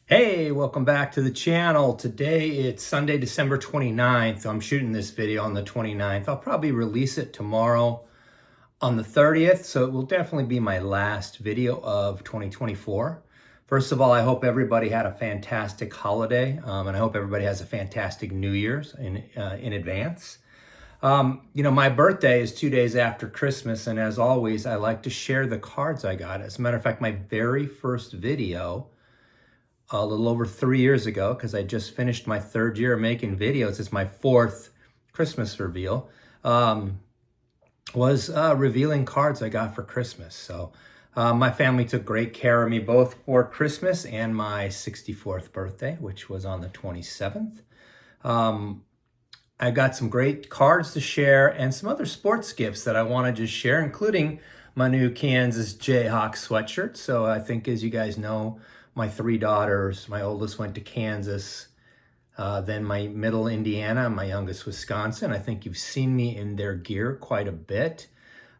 Hey, welcome back to the channel. Today it's Sunday, December 29th. I'm shooting this video on the 29th. I'll probably release it tomorrow on the 30th, so it will definitely be my last video of 2024. First of all, I hope everybody had a fantastic holiday, and I hope everybody has a fantastic New Year's in advance. My birthday is 2 days after Christmas, and as always, I like to share the cards I got. As a matter of fact, my very first video a little over 3 years ago, because I just finished my third year making videos. It's my fourth Christmas reveal. Was revealing cards I got for Christmas. So my family took great care of me both for Christmas and my 64th birthday, which was on the 27th. I got some great cards to share and some other sports gifts that I want to just share, including my new Kansas Jayhawk sweatshirt. So I think, as you guys know, my three daughters, my oldest went to Kansas, then my middle Indiana, my youngest Wisconsin. I think you've seen me in their gear quite a bit.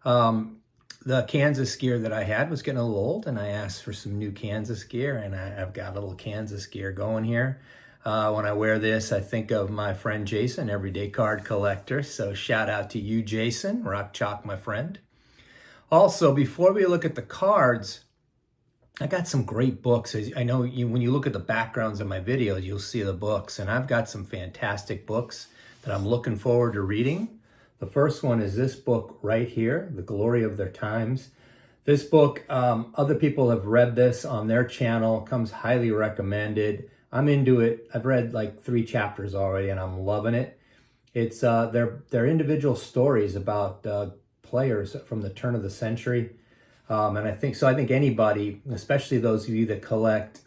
The Kansas gear that I had was getting a little old, and I asked for some new Kansas gear, and I've got a little Kansas gear going here. When I wear this, I think of my friend Jason, everyday card collector. So shout out to you, Jason, Rock Chalk, my friend. Also, before we look at the cards, I got some great books. I know when you look at the backgrounds of my videos, you'll see the books, and I've got some fantastic books that I'm looking forward to reading. The first one is this book right here, The Glory of Their Times. This book, other people have read this on their channel, comes highly recommended. I'm into it. I've read like 3 chapters already, and I'm loving it. It's their individual stories about players from the turn of the century. And I think anybody, especially those of you that collect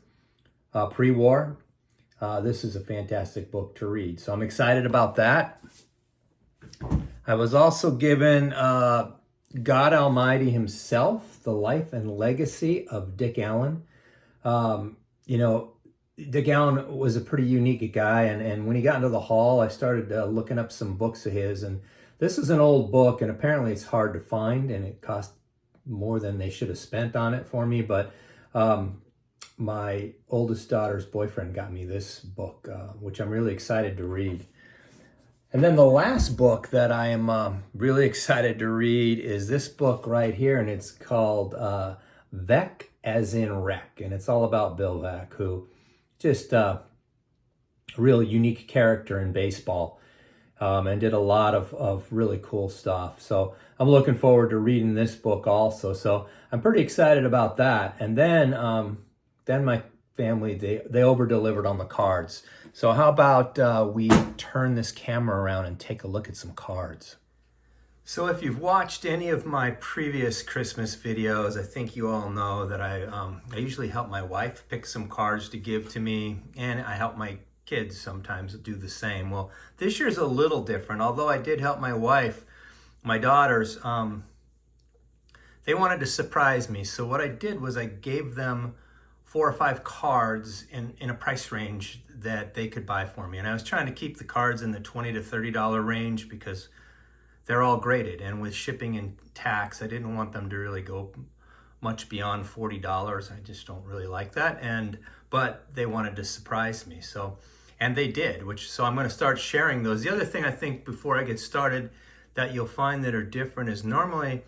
pre-war, this is a fantastic book to read. So I'm excited about that. I was also given God Almighty himself, The Life and Legacy of Dick Allen. Dick Allen was a pretty unique guy. And when he got into the hall, I started looking up some books of his. And this is an old book, and apparently it's hard to find, and it cost more than they should have spent on it for me. But my oldest daughter's boyfriend got me this book, which I'm really excited to read. And then the last book that I am really excited to read is this book right here, and it's called Veeck, as in wreck. And it's all about Bill Veeck, who just a real unique character in baseball. And did a lot of really cool stuff. So I'm looking forward to reading this book also. So I'm pretty excited about that. And then my family, they over-delivered on the cards. So how about we turn this camera around and take a look at some cards. So if you've watched any of my previous Christmas videos, I think you all know that I usually help my wife pick some cards to give to me, and I help my kids sometimes do the same. Well, this year's a little different. Although I did help my wife, my daughters, they wanted to surprise me. So what I did was I gave them 4 or 5 cards in a price range that they could buy for me. And I was trying to keep the cards in the $20 to $30 range because they're all graded. And with shipping and tax, I didn't want them to really go much beyond $40. I just don't really like that. But they wanted to surprise me. And they did, so I'm going to start sharing those. The other thing I think before I get started that you'll find that are different is normally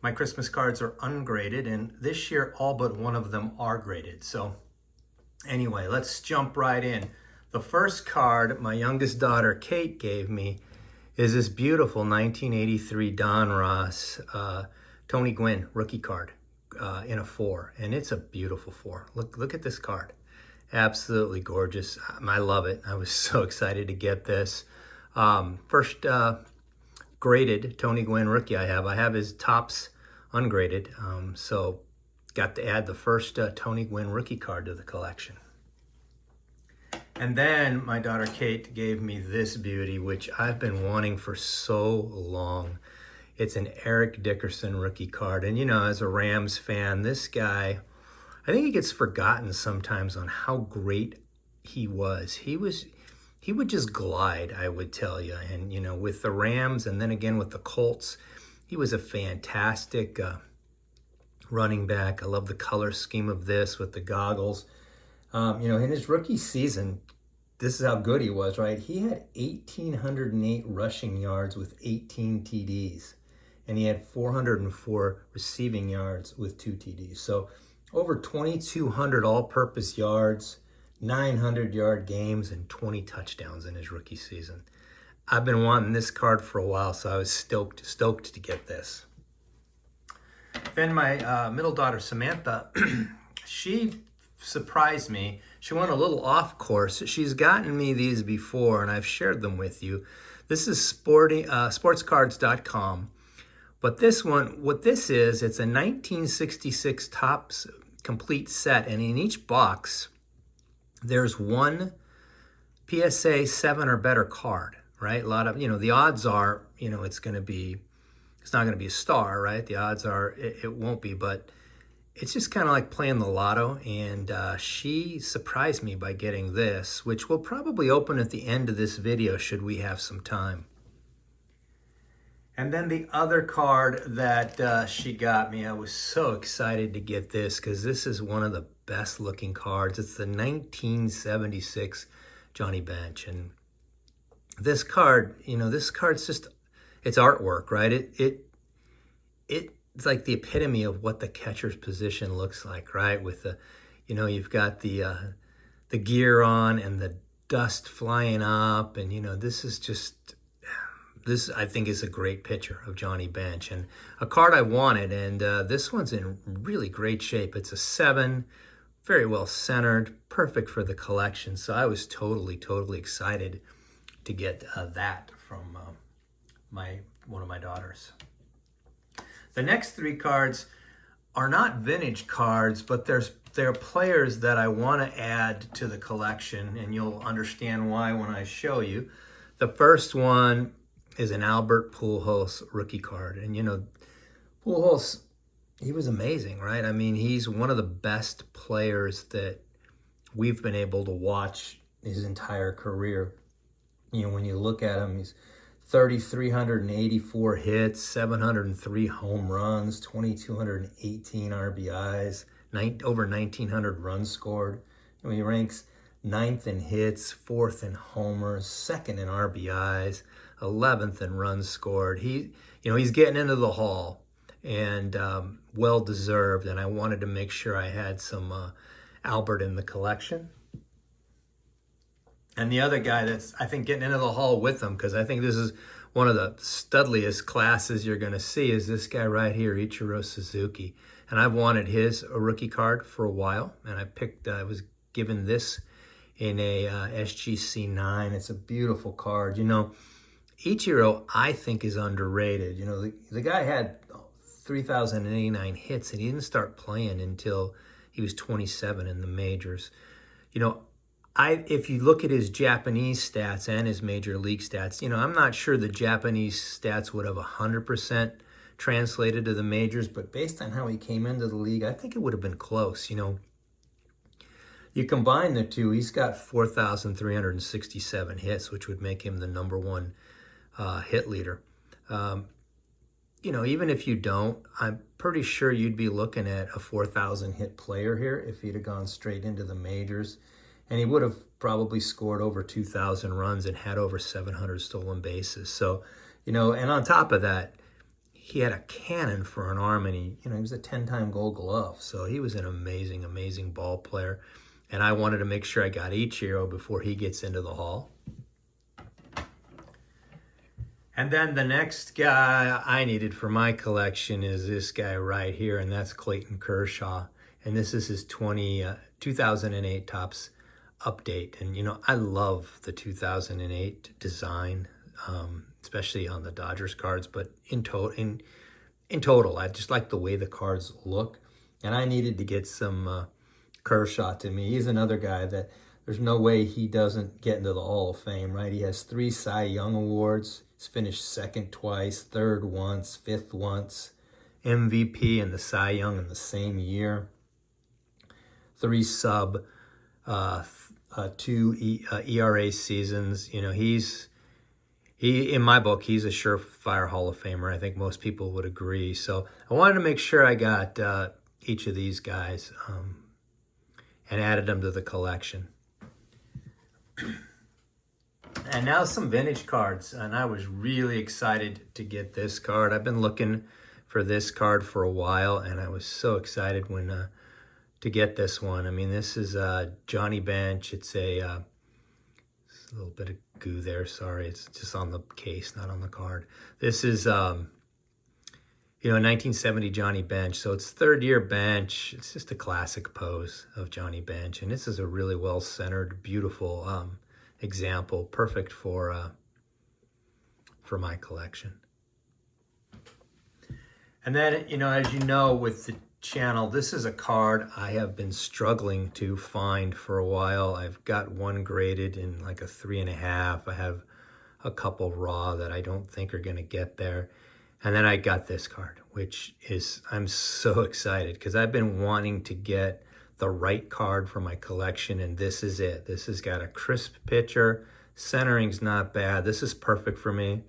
my Christmas cards are ungraded, and this year all but one of them are graded. So anyway, let's jump right in. The first card my youngest daughter Kate gave me is this beautiful 1983 Donruss Tony Gwynn rookie card in a 4, and it's a beautiful 4. Look at this card. Absolutely gorgeous. I love it. I was so excited to get this. First graded Tony Gwynn rookie I have his tops ungraded. So got to add the first Tony Gwynn rookie card to the collection. And then my daughter Kate gave me this beauty, which I've been wanting for so long. It's an Eric Dickerson rookie card. And as a Rams fan, this guy, I think he gets forgotten sometimes on how great he was. He would just glide, I would tell you. And, with the Rams and then again with the Colts, he was a fantastic running back. I love the color scheme of this with the goggles. In his rookie season, this is how good he was, right? He had 1,808 rushing yards with 18 TDs, and he had 404 receiving yards with 2 TDs. So over 2,200 all-purpose yards, 900-yard games, and 20 touchdowns in his rookie season. I've been wanting this card for a while, so I was stoked to get this. Then my middle daughter, Samantha, she surprised me. She went a little off course. She's gotten me these before, and I've shared them with you. This is sportscards.com. But this one, what this is, it's a 1966 Topps complete set, and in each box, there's one PSA 7 or better card, right? A lot of, the odds are, it's not going to be a star, right? The odds are it won't be, but it's just kind of like playing the lotto, and she surprised me by getting this, which will probably open at the end of this video should we have some time. And then the other card that she got me, I was so excited to get this because this is one of the best looking cards. It's the 1976 Johnny Bench. And this card, this card's just, it's artwork, right? It's like the epitome of what the catcher's position looks like, right? With the, you've got the gear on and the dust flying up, and this is just, this I think is a great picture of Johnny Bench and a card I wanted. And this one's in really great shape. It's a 7, very well centered, perfect for the collection. So I was totally excited to get that from one of my daughters. The next 3 cards are not vintage cards, but they're players that I want to add to the collection, and you'll understand why when I show you. The first one is an Albert Pujols rookie card. And Pujols, he was amazing, right? I mean, he's one of the best players that we've been able to watch his entire career. When you look at him, he's 3,384 hits, 703 home runs, 2,218 RBIs, over 1,900 runs scored. He ranks 9th in hits, 4th in homers, 2nd in RBIs, 11th in runs scored. He's getting into the Hall, and well deserved. And I wanted to make sure I had some Albert in the collection. And the other guy that's, I think, getting into the Hall with him, because I think this is one of the studliest classes you're going to see, is this guy right here, Ichiro Suzuki. And I've wanted his rookie card for a while, and I was given this in a SGC 9. It's a beautiful card. Ichiro, I think, is underrated. The guy had 3,089 hits, and he didn't start playing until he was 27 in the majors. If you look at his Japanese stats and his major league stats, I'm not sure the Japanese stats would have 100% translated to the majors, but based on how he came into the league, I think it would have been close. You combine the two, he's got 4,367 hits, which would make him the #1 hit leader. Even if you don't, I'm pretty sure you'd be looking at a 4,000 hit player here if he'd have gone straight into the majors. And he would have probably scored over 2,000 runs and had over 700 stolen bases. So, and on top of that, he had a cannon for an arm, and he was a 10-time Gold Glove. So he was an amazing ball player. And I wanted to make sure I got Ichiro before he gets into the Hall. And then the next guy I needed for my collection is this guy right here, and that's Clayton Kershaw. And this is his 2008 Topps update. And I love the 2008 design, especially on the Dodgers cards, but in total I just like the way the cards look, and I needed to get some Kershaw to me. He's another guy that there's no way he doesn't get into the Hall of Fame, right? He has 3 Cy Young awards. He's finished 2nd twice, 3rd once, 5th once, MVP and the Cy Young in the same year, 3 sub 2 ERA seasons. He in my book, he's a surefire Hall of Famer. I think most people would agree. So I wanted to make sure I got each of these guys. and added them to the collection. And now some vintage cards, and I was really excited to get this card. I've been looking for this card for a while, and I was so excited when to get this one. I mean, this is Johnny Bench. It's a little bit of goo there, sorry. It's just on the case, not on the card. This is, 1970 Johnny Bench. So it's third year Bench. It's just a classic pose of Johnny Bench. And this is a really well-centered, beautiful example, perfect for my collection. And then, as you know, with the channel, this is a card I have been struggling to find for a while. I've got one graded in like a 3.5. I have a couple raw that I don't think are going to get there. And then I got this card, which is, I'm so excited because I've been wanting to get the right card for my collection, and this is it. This has got a crisp picture. Centering's not bad. This is perfect for me.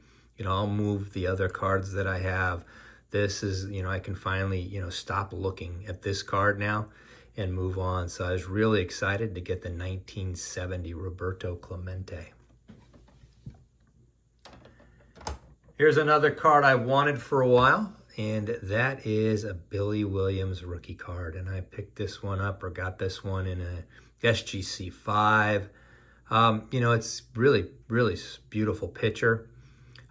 I'll move the other cards that I have. This is, I can finally, stop looking at this card now and move on. So I was really excited to get the 1970 Roberto Clemente. Here's another card I wanted for a while, and that is a Billy Williams rookie card. And I picked this one up, or got this one in a SGC 5. It's really, really beautiful picture.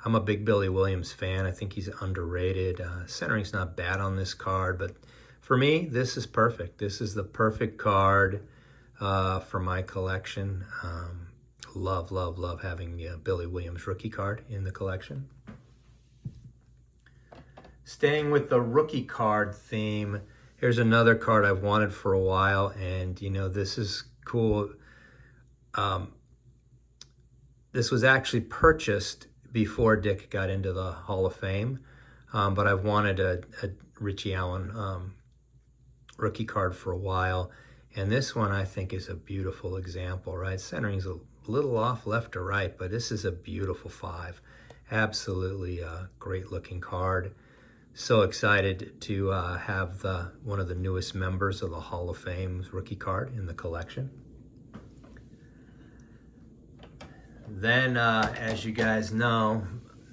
I'm a big Billy Williams fan. I think he's underrated. Centering's not bad on this card, but for me, this is perfect. This is the perfect card for my collection. Love, love, love having the Billy Williams rookie card in the collection. Staying with the rookie card theme, here's another card I've wanted for a while, and this is cool. This was actually purchased before Dick got into the Hall of Fame, but I've wanted a Richie Allen rookie card for a while, and this one I think is a beautiful example, right? Centering's a little off left or right, but this is a beautiful 5. Absolutely a great looking card. So excited to have one of the newest members of the Hall of Fame's rookie card in the collection. Then, as you guys know,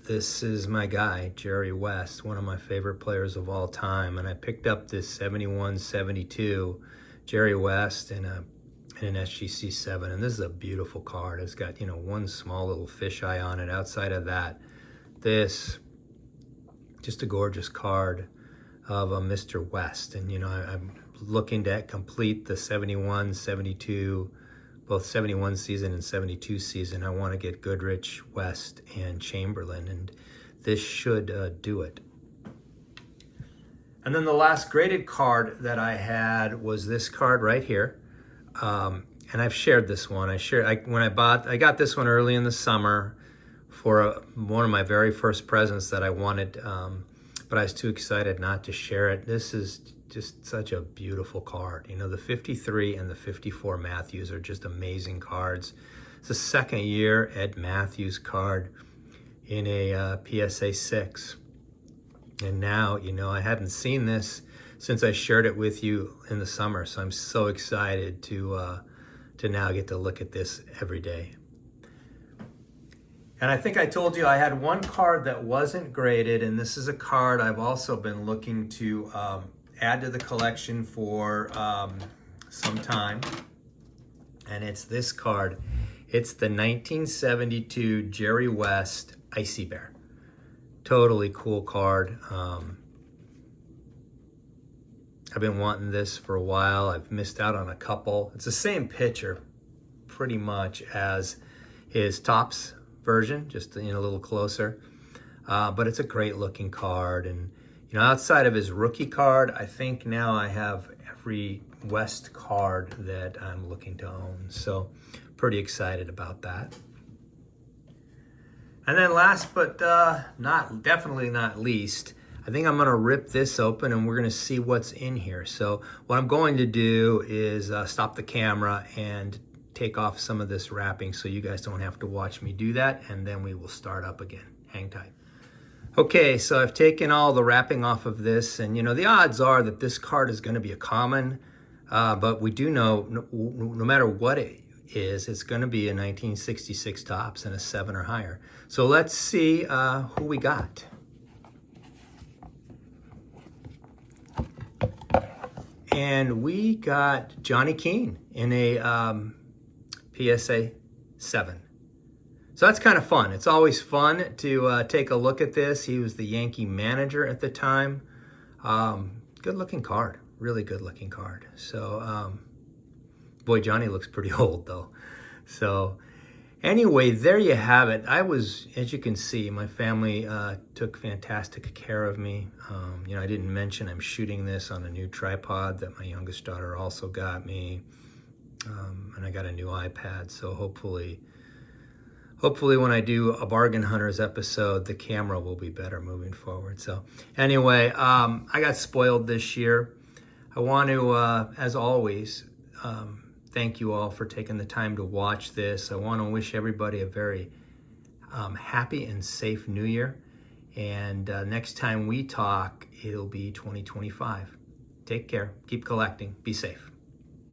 this is my guy, Jerry West, one of my favorite players of all time. And I picked up this 71-72 Jerry West in an SGC 7. And this is a beautiful card. It's got, one small little fisheye on it. Outside of that, this, just a gorgeous card of a Mr. West. And, I'm looking to complete the 71-72, both 71 season and 72 season. I want to get Goodrich, West, and Chamberlain, and this should do it. And then the last graded card that I had was this card right here. And I've shared this one. I got this one early in the summer for one of my very first presents that I wanted, but I was too excited not to share it. This is just such a beautiful card. The 53 and the 54 Matthews are just amazing cards. It's the second year Ed Matthews card in a PSA 6. And now, I hadn't seen this since I shared it with you in the summer. So I'm so excited to now get to look at this every day. And I think I told you I had one card that wasn't graded, and this is a card I've also been looking to add to the collection for some time. And it's this card. It's the 1972 Jerry West Icy Bear. Totally cool card. I've been wanting this for a while. I've missed out on a couple. It's the same picture pretty much as his Topps version, just a little closer. But it's a great looking card. And outside of his rookie card, I think now I have every West card that I'm looking to own. So pretty excited about that. And then last but definitely not least, I think I'm gonna rip this open and we're gonna see what's in here. So what I'm going to do is stop the camera and take off some of this wrapping so you guys don't have to watch me do that, and then we will start up again. Hang tight. Okay, so I've taken all the wrapping off of this, and the odds are that this card is gonna be a common. But we do know no matter what it is, it's going to be a 1966 tops and a 7 or higher. So let's see who we got. And we got Johnny Keane in a PSA 7. So that's kind of fun. It's always fun to take a look at this. He was the Yankee manager at the time. Good looking card, really good looking card. So, boy, Johnny looks pretty old though. So anyway, there you have it. I was, as you can see, my family took fantastic care of me. You know, I didn't mention I'm shooting this on a new tripod that my youngest daughter also got me. And I got a new iPad, so hopefully when I do a Bargain Hunters episode, the camera will be better moving forward. So anyway, I got spoiled this year. I want to, as always, thank you all for taking the time to watch this. I want to wish everybody a very happy and safe New Year. And next time we talk, it'll be 2025. Take care. Keep collecting. Be safe.